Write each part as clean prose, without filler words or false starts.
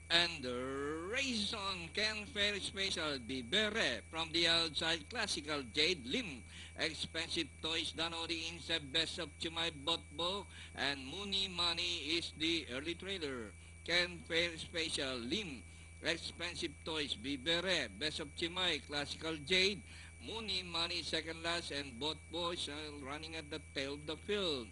And the race on Ken Fair Special Bibere from the outside classical Jade Lim. Expensive toys Danori inside best of Chumay Botbo and Mooney Money is the early trailer. Ken Fair Special Lim. Expensive toys Bibere best of Chimay classical Jade. Mooney Money second last and both boys are running at the tail of the field.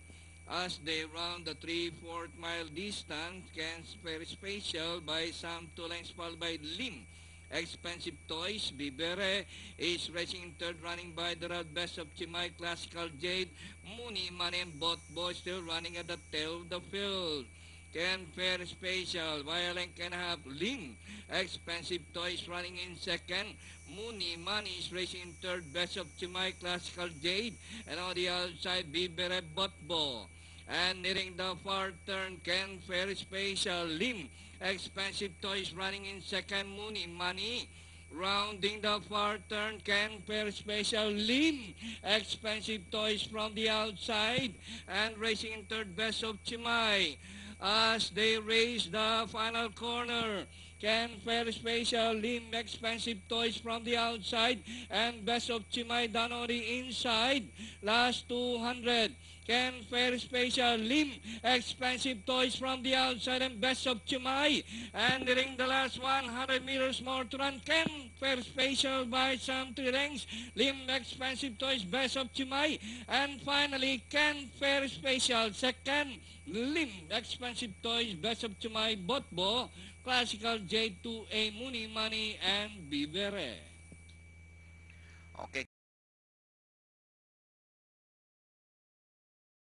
As they round the 3/4 mile distance, Ken's very special by some 2 lengths followed by Lim. Expensive Toys, Bibere is racing in third, running by the road best of Chimay Classical Jade, Mooney Money and both boys still running at the tail of the field. Ken Fair Special, by a length and a half, Lim. Expensive Toys running in second. Mooney Money is racing in third, best of Chimay Classical Jade, and on the outside, Bibere Botbo. And nearing the far turn, Ken Fair Special, Lim. Expensive Toys running in second, Mooney Money. Rounding the far turn, Ken Fair Special, Lim. Expensive Toys from the outside. And racing in third, best of Chimay. As they race the final corner, Ken Fair Special, Lim. Expensive Toys from the outside. And best of Chimay done on the inside. Last 200. Ken Fair Special, Lim. Expensive Toys from the outside and best of Chimay. And during the last 100 meters more to run, Ken Fair Special by some 3 lengths. Lim. Expensive Toys, best of Chimay. And finally, Ken Fair Special, second. Lim. Expensive Toys, best of Chimay, Botbo, Classical J2A, Mooney Money, and Bibere. Okay.